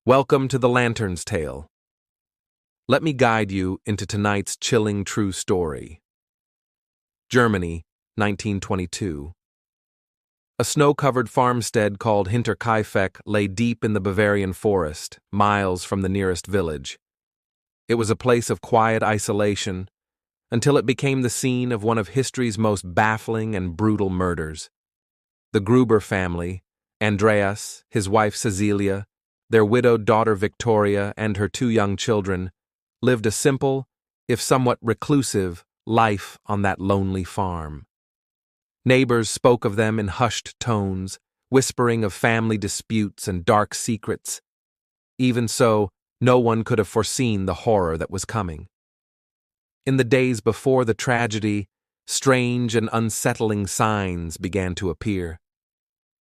Welcome to the Lantern's Tale. Let me guide you into tonight's chilling true story. Germany, 1922. A snow-covered farmstead called Hinterkaifeck lay deep in the Bavarian forest, miles from the nearest village. It was a place of quiet isolation, until it became the scene of one of history's most baffling and brutal murders. The Gruber family, Andreas, his wife Cecilia, their widowed daughter Victoria, and her two young children, lived a simple, if somewhat reclusive, life on that lonely farm. Neighbors spoke of them in hushed tones, whispering of family disputes and dark secrets. Even so, no one could have foreseen the horror that was coming. In the days before the tragedy, strange and unsettling signs began to appear.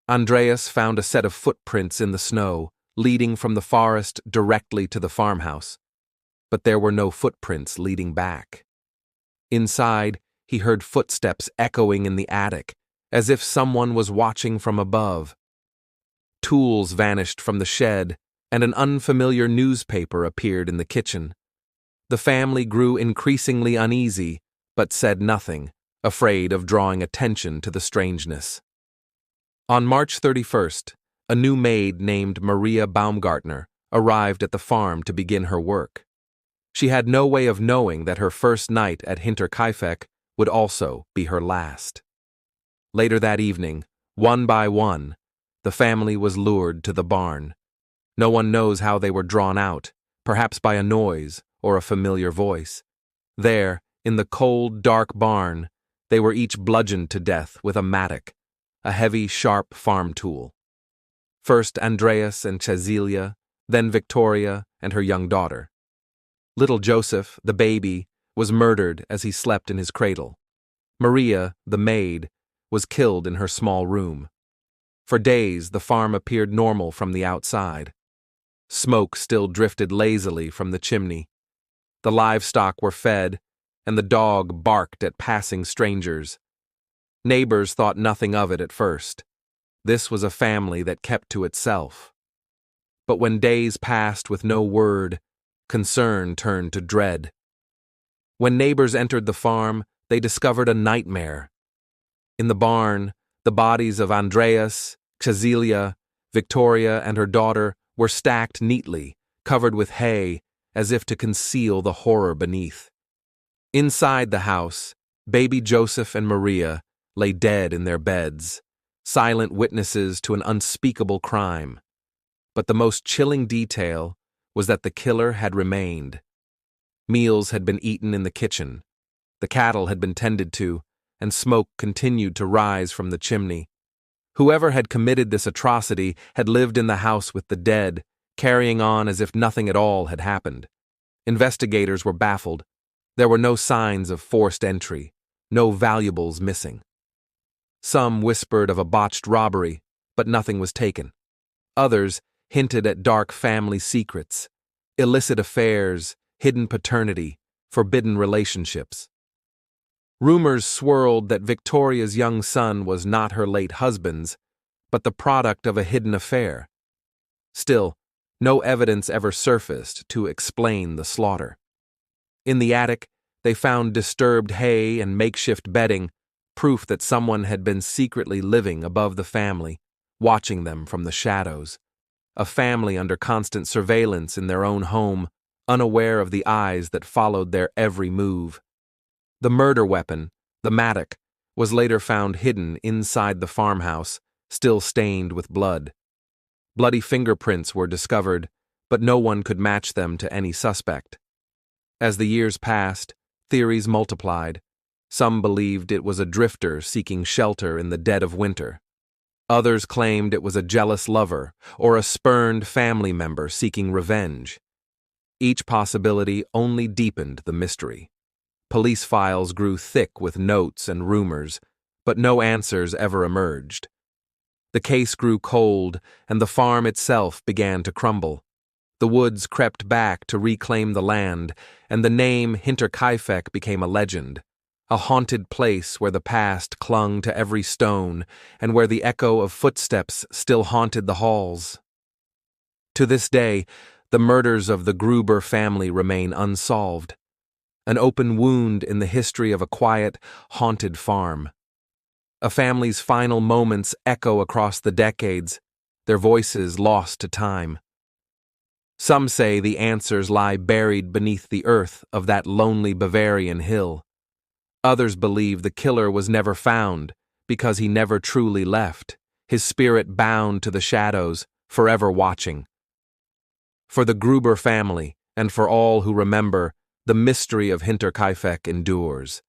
Andreas found a set of footprints in the snow, leading from the forest directly to the farmhouse. But there were no footprints leading back. Inside, he heard footsteps echoing in the attic, as if someone was watching from above. Tools vanished from the shed, and an unfamiliar newspaper appeared in the kitchen. The family grew increasingly uneasy, but said nothing, afraid of drawing attention to the strangeness. On March 31st, a new maid named Maria Baumgartner arrived at the farm to begin her work. She had no way of knowing that her first night at Hinterkaifeck would also be her last. Later that evening, one by one, the family was lured to the barn. No one knows how they were drawn out, perhaps by a noise or a familiar voice. There, in the cold, dark barn, they were each bludgeoned to death with a mattock, a heavy, sharp farm tool. First Andreas and Cecilia, then Victoria and her young daughter. Little Joseph, the baby, was murdered as he slept in his cradle. Maria, the maid, was killed in her small room. For days, the farm appeared normal from the outside. Smoke still drifted lazily from the chimney. The livestock were fed, and the dog barked at passing strangers. Neighbors thought nothing of it at first. This was a family that kept to itself. But when days passed with no word, concern turned to dread. When neighbors entered the farm, they discovered a nightmare. In the barn, the bodies of Andreas, Cecilia, Victoria, and her daughter were stacked neatly, covered with hay, as if to conceal the horror beneath. Inside the house, baby Joseph and Maria lay dead in their beds, silent witnesses to an unspeakable crime. But the most chilling detail was that the killer had remained. Meals had been eaten in the kitchen, the cattle had been tended to, and smoke continued to rise from the chimney. Whoever had committed this atrocity had lived in the house with the dead, carrying on as if nothing at all had happened. Investigators were baffled. There were no signs of forced entry, no valuables missing. Some whispered of a botched robbery, but nothing was taken. Others hinted at dark family secrets, illicit affairs, hidden paternity, forbidden relationships. Rumors swirled that Victoria's young son was not her late husband's, but the product of a hidden affair. Still, no evidence ever surfaced to explain the slaughter. In the attic, they found disturbed hay and makeshift bedding, proof that someone had been secretly living above the family, watching them from the shadows. A family under constant surveillance in their own home, unaware of the eyes that followed their every move. The murder weapon, the mattock, was later found hidden inside the farmhouse, still stained with blood. Bloody fingerprints were discovered, but no one could match them to any suspect. As the years passed, theories multiplied. Some believed it was a drifter seeking shelter in the dead of winter. Others claimed it was a jealous lover or a spurned family member seeking revenge. Each possibility only deepened the mystery. Police files grew thick with notes and rumors, but no answers ever emerged. The case grew cold, and the farm itself began to crumble. The woods crept back to reclaim the land, and the name Hinterkaifeck became a legend. A haunted place where the past clung to every stone and where the echo of footsteps still haunted the halls. To this day, the murders of the Gruber family remain unsolved, an open wound in the history of a quiet, haunted farm. A family's final moments echo across the decades, their voices lost to time. Some say the answers lie buried beneath the earth of that lonely Bavarian hill. Others believe the killer was never found because he never truly left, his spirit bound to the shadows, forever watching. For the Gruber family, and for all who remember, the mystery of Hinterkaifeck endures.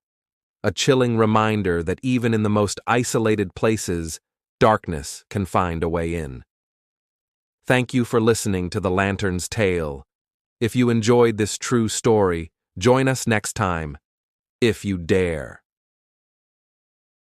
A chilling reminder that even in the most isolated places, darkness can find a way in. Thank you for listening to The Lantern's Tale. If you enjoyed this true story, join us next time, if you dare.